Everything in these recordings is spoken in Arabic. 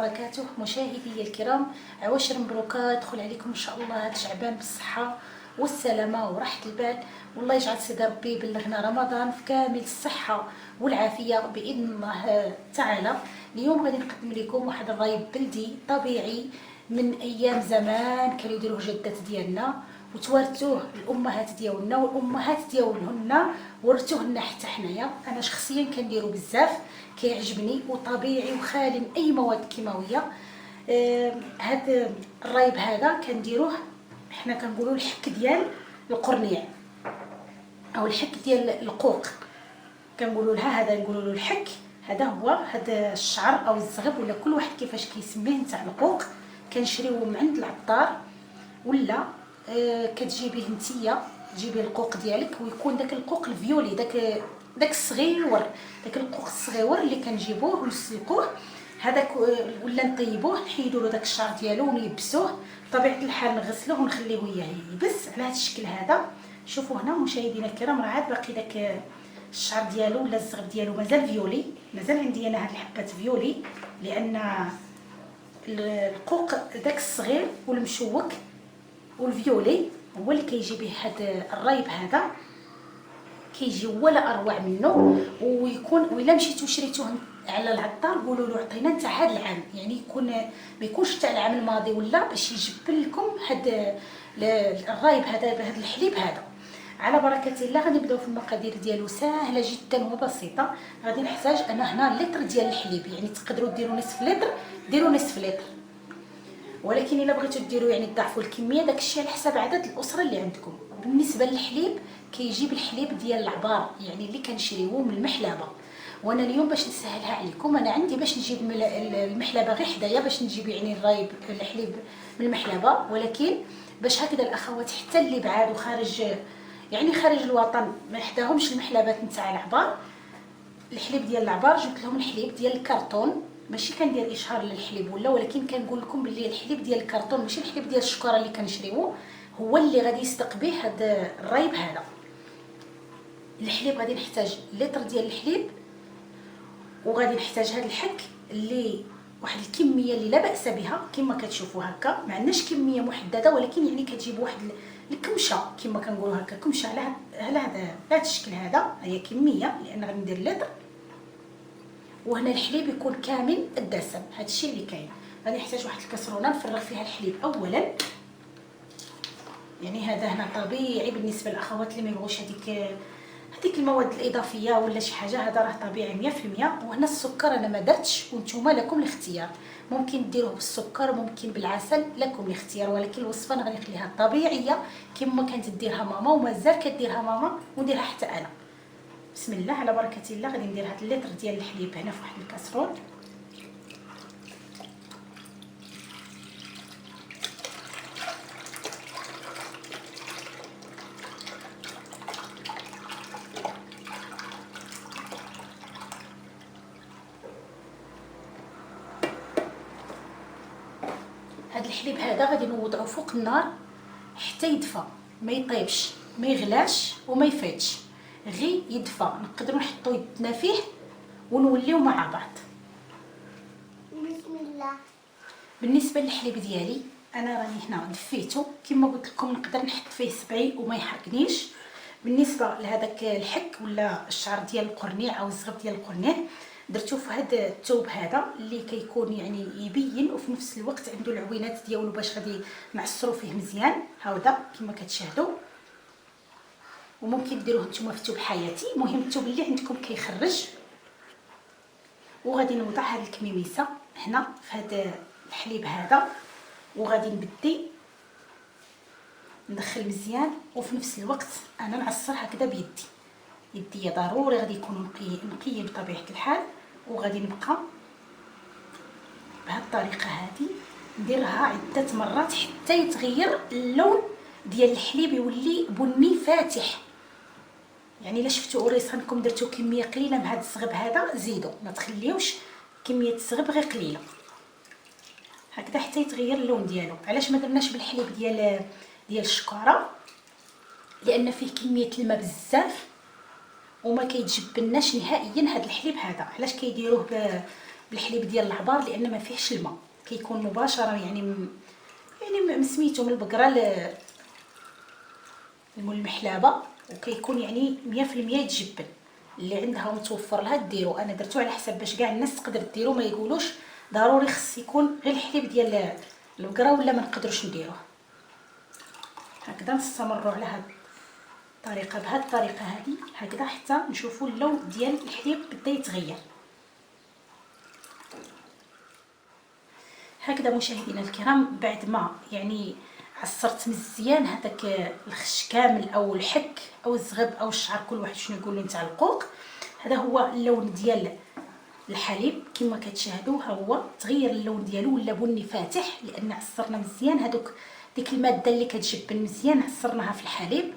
وبركاته. مشاهدي الكرام، عواشر مبروكه تدخل عليكم ان شاء الله هاد شعبان بالصحه والسلامه وراحه البال، والله يجعل سيدي ربي يبلغنا رمضان في كامل الصحه والعافيه باذن الله تعالى. اليوم غادي نقدم لكم واحد الرايب بلدي طبيعي من ايام زمان كانوا يديروه جدات ديالنا وتوارثوه الامهات ديالنا والامهات ديالهن ورثوه لنا حتى حنايا. انا شخصيا كنديرو بزاف، كيعجبني وطبيعي وخالي من اي مواد كيماويه. هاد الرايب هذا كنديروه حنا كنقولوا الحك ديال القرنيع او الحك ديال القوق، كنقولوا لها هذا، نقولوا له الحك. هذا هو هذا الشعر او الزغب ولا كل واحد كيفاش كيسميه نتاع القوق، كنشريوه من عند العطار ولا كتجيبيه نتيا، تجيبي القوق ديالك ويكون داك القوق الفيولي، داك الصغيور، داك القوق الصغيور اللي كنجيبوه ونسلقوه هذاك ولا نطيبوه، نحيدوا له داك الشعر ديالو ونيبسوه. بطبيعه الحال نغسلوه ونخليوه يبس على هذا الشكل هذا. شوفوا هنا مشاهدينا الكرام، راه عاد باقي داك الشعر ديالو ولا الزغب ديالو مازال فيولي، مازال عندي انا هاد الحبات فيولي، لان القوق داك الصغير والمشوك والفيولي هو اللي كيجي به هذا الرايب هذا، كيجي ولا اروع منه. ويكون ولا مشيتو شريتوه على العطار قولوا له عطينا نتاع هذا العام، يعني يكون ما يكونش تاع العام الماضي، ولا باش يجبل لكم هذا الرايب هذا بهذا الحليب هذا. على بركه الله غادي نبداو في المقادير ديالو، سهله جدا وبسيطه. غادي نحتاج انا هنا لتر ديال الحليب، يعني تقدروا ديروا نصف لتر، ديروا نصف لتر، ولكن الا بغيتوا ديروا يعني تضاعفوا الكميه داكشي على حسب عدد الاسره اللي عندكم. بالنسبه للحليب كيجيب الحليب ديال العبار، يعني اللي كنشريوه من المحلبه. وانا اليوم باش نسهلها عليكم انا عندي باش نجيب المحلبه غير حدايا باش نجيب يعني الرايب الحليب من المحلبه، ولكن باش هكذا الاخوات حتى اللي بعاد وخارج يعني خارج الوطن ما يحداهمش المحلبات نتاع العبار، الحليب ديال العبار جبت لهم الحليب ديال الكرتون. ماشي كندير اشهار للحليب ولا، ولكن كنقول لكم باللي الحليب ديال الكرتون ماشي الحليب ديال الشكاره اللي كنشريوه هو اللي غادي يصدق به هذا الرايب هذا. الحليب غادي نحتاج لتر ديال الحليب، وغادي نحتاج هذا الحك اللي واحد الكميه اللي لا باس بها كما كتشوفوا هكا، ما عندناش كميه محدده، ولكن يعني كتجيب واحد الكمشه كما كنقولوا هكا، كمشه على هذا الشكل هذا، هي كميه لان غادي ندير لتر. وهنا الحليب يكون كامل الدسم، هذا الشيء اللي كاين. غادي نحتاج واحد الكاسرونه نفرغ فيها الحليب اولا، يعني هذا هنا طبيعي بالنسبه للاخوات اللي ما يبغوش هذيك المواد الاضافيه ولا شي حاجه، هذا راه طبيعي 100%. وهنا السكر انا ما درتش، وانتم لكم الاختيار، ممكن ديروه بالسكر ممكن بالعسل، لكم الاختيار، ولكن الوصفه انا غادي نخليها طبيعيه كما كانت ديرها ماما ومازال كديرها ماما ونديرها حتى انا. بسم الله على بركه الله. غادي ندير هاد اللتر ديال الحليب هنا في واحد الكاسرون، هاد الحليب هذا غادي نوضعه فوق النار حتى يدفى، ما يطيبش ما يغلاش وما يفيدش، غير يدفى نقدروا نحطوا يدنا فيه ونوليو مع بعض. بسم الله. بالنسبه للحليب ديالي انا راني هنا دفيته كما قلت لكم، نقدر نحط فيه سبعي وما يحرقنيش. بالنسبه لهذاك الحك ولا الشعر ديال القرنيع او الزغب ديال القرنيع درتو في هذا الثوب هذا اللي كيكون يعني يبين وفي نفس الوقت عنده العوينات ديالو باش غادي نعصروا فيه مزيان هكذا كما كتشاهدوا. وممكن ديروه نتوما في ثوب حياتي، المهم الثوب اللي عندكم كيخرج. وغادي نوضع هذه الكميميسه هنا في هذا الحليب هذا، وغادي نبدي ندخل مزيان، وفي نفس الوقت انا نعصر هكذا يدي ضروري غادي يكون نقي بطبيعه الحال. وغادي نبقى بهذه الطريقه هذه نديرها عده مرات حتى يتغير اللون ديال الحليب يولي بني فاتح. يعني الا شفتوا وريصانكم درتو كميه قليله من هذا الزغب هذا زيدوا، ما تخليوش كميه الزغب غير قليله هكذا حتى يتغير اللون ديالو. علاش ما درناش بالحليب ديال الشكاره؟ لان فيه كميه الماء بزاف وما كيتجبناش نهائيا هذا الحليب هذا. علاش كيديروه بالحليب ديال العبار لان ما فيهش الماء، كيكون مباشره يعني سميتو من البقره المحلابه، وكيكون يعني 100% يتجبن. اللي عندها متوفر لها ديرو، انا درتو على حسب باش كاع الناس تقدر ديرو، ما يقولوش ضروري خص يكون غير الحليب ديال البقره ولا ما نقدروش نديروه. هكذا نستمروا على هاد الطريقه، بهاد الطريقه هذه هكذا حتى نشوفوا اللون ديال الحليب بدا يتغير. هكذا مشاهدينا الكرام، بعد ما يعني عصرت مزيان هذاك الخش كامل او الحك او الزغب او الشعر، كل واحد شنو يقول له نتاع القوق، هذا هو اللون ديال الحليب كما كتشاهدوا. ها هو تغير اللون ديالو ولا بني فاتح، لان عصرنا مزيان هذوك ديك الماده اللي كتجبن مزيان عصرناها في الحليب.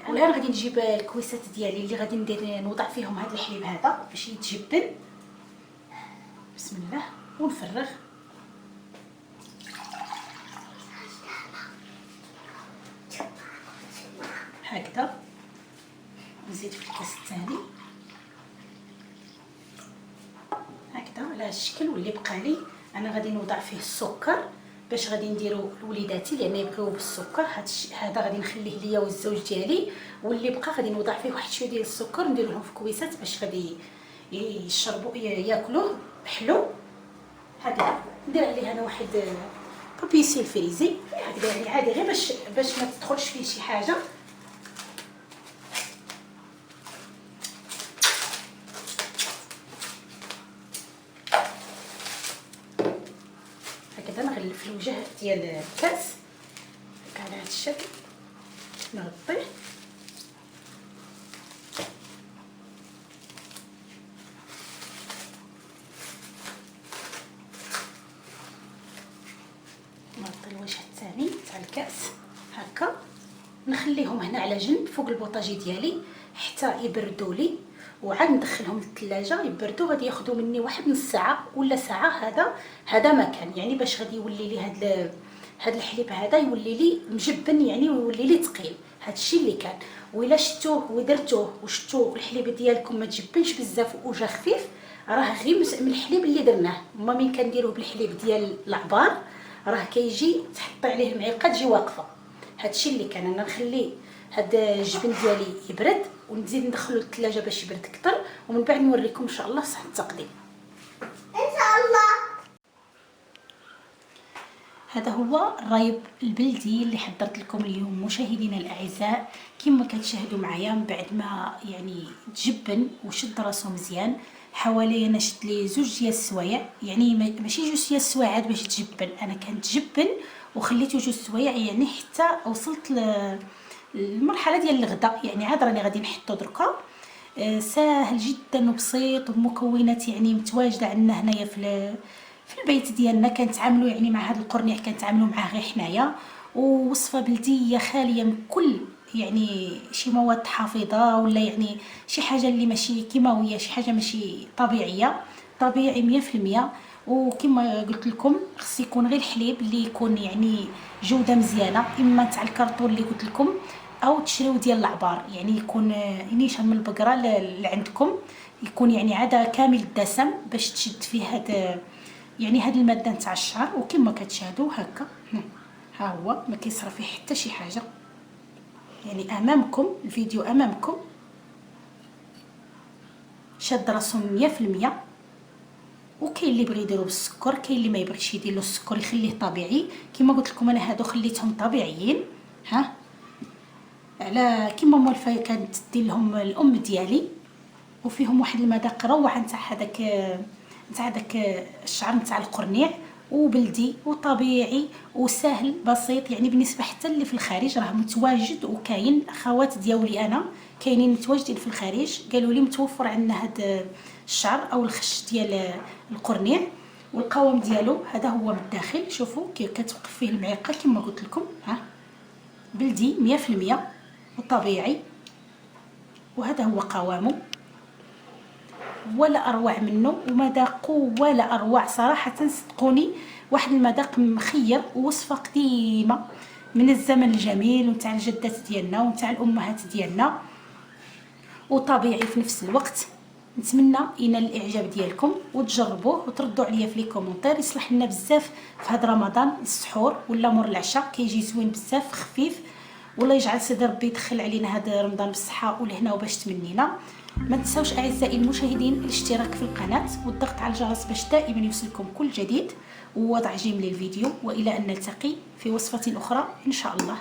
والان غادي نجيب الكويسات ديالي اللي غادي ندير نوضع فيهم هذا الحليب هذا باش يتجبن. بسم الله، ونفرغ هكذا، نزيد في الكاس الثاني هكذا على هذا الشكل. واللي بقى لي انا غادي نوضع فيه السكر باش غادي نديرو لوليداتي لان يبغيو بالسكر. هذا غادي نخليه ليا والزوج ديالي، واللي بقى غادي نوضع فيه واحد شويه ديال السكر ندير لهم في كويسات باش غادي يشربوا ياكلوه بحلو. هكذا ندير عليه انا واحد بابيسي الفريزي هكذا، يعني عادي غير باش ما تدخلش فيه شي حاجه. هكذا نغلف الوجه ديال الكاس على هذا الشكل، نغطيه نغطي الوجه الثاني تاع الكاس هكا. نخليهم هنا على جنب فوق البوطاجي ديالي حتى يبردوا لي، وعاد ندخلهم للثلاجه يبردوا. غادي ياخذوا مني واحد نص ساعه ولا ساعه. هذا مكان يعني باش غادي يولي لي هذا الحليب هذا يولي لي مجبن يعني، ويولي لي ثقيل. هذا الشيء اللي كان. وإلا شفتوه ودرتوه وشفتوا الحليب ديالكم ما تجبنش بزاف وجا خفيف، راه غير من الحليب اللي درناه. ما من كنديروه بالحليب ديال العبار راه كيجي تحطي عليه المعلقه تجي واقفه. هذا الشيء اللي كان. انا نخلي هذا الجبن ديالي يبرد ونزيد ندخلو للثلاجه باش يبرد اكثر، ومن بعد نوريكم ان شاء الله في صحن التقديم ان شاء الله. هذا هو الرايب البلدي اللي حضرت لكم اليوم مشاهدينا الاعزاء. كما كتشاهدوا معايا من بعد ما يعني تجبن وشد راسو مزيان، حوالي انا شد لي 2 ديال السوايع، يعني ماشي 2 ديال السوايعات باش تجبن، انا كانت تجبن وخليته 2 سوايع يعني حتى وصلت المرحله ديال الغدا. يعني عاد راني غادي نحطو دركا. ساهل جدا وبسيط، ومكونات يعني متواجده عندنا هنايا في البيت ديالنا. كنتعاملوا يعني مع هذا القرنيع كنتعاملوا معاه غير حنايا، ووصفه بلديه خاليه من كل يعني شي مواد حافظه ولا يعني شي حاجه اللي ماشي كيماويه، شي حاجه ماشي طبيعيه، طبيعي 100%. وكما قلت لكم خص يكون غير الحليب اللي يكون يعني جوده مزيانه، اما تاع الكرتون اللي قلت لكم او تشريو ديال العبار، يعني يكون نيشان من البقره اللي عندكم، يكون يعني عاده كامل الدسم باش تشد فيه هذا يعني هذه الماده نتاع الشعر. وكما كتشاهدوا هكا ها هو ما كيصرى فيه حتى شي حاجه، يعني امامكم الفيديو امامكم شاد راسو 100%. وكاين اللي بغى يديرو بالسكر، كاين اللي ما يبغيش يدير له السكر يخليه طبيعي. كما قلت لكم انا هادو خليتهم طبيعيين، ها على كما مولفه كانت دير لهم الام ديالي، وفيهم واحد المذاق روعه نتاع هذاك الشعر نتاع القرنيع، وبلدي وطبيعي وسهل بسيط. يعني بالنسبه حتى اللي في الخارج راه متواجد، وكاين اخوات ديالي انا كاينين متواجدين في الخارج قالوا لي متوفر عندنا هذا الشعر او الخش ديال القرنيع. والقوام ديالو هذا هو من الداخل، شوفوا كيف كتوقف فيه المعلقه كما قلت لكم، ها بلدي 100% وطبيعي. وهذا هو قوامه، ولا اروع منه ومذاقه ولا اروع صراحه. صدقوني واحد المذاق مخير، ووصفه قديمه من الزمن الجميل ونتاع الجدات ديالنا ونتاع الامهات ديالنا، وطبيعي في نفس الوقت. نتمنى ينال الاعجاب ديالكم وتجربوه وتردوا عليا في لي كومونتير. يصلح لنا بزاف في هذا رمضان، السحور ولا مور العشاء كيجي زوين بزاف خفيف. والله يجعل سيدي ربي يدخل علينا هذا رمضان بالصحه والهنا وباش تمنينا. ما تنساوش اعزائي المشاهدين الاشتراك في القناه والضغط على الجرس باش دائما يوصلكم كل جديد ووضع جيم للفيديو. والى ان نلتقي في وصفه اخرى ان شاء الله.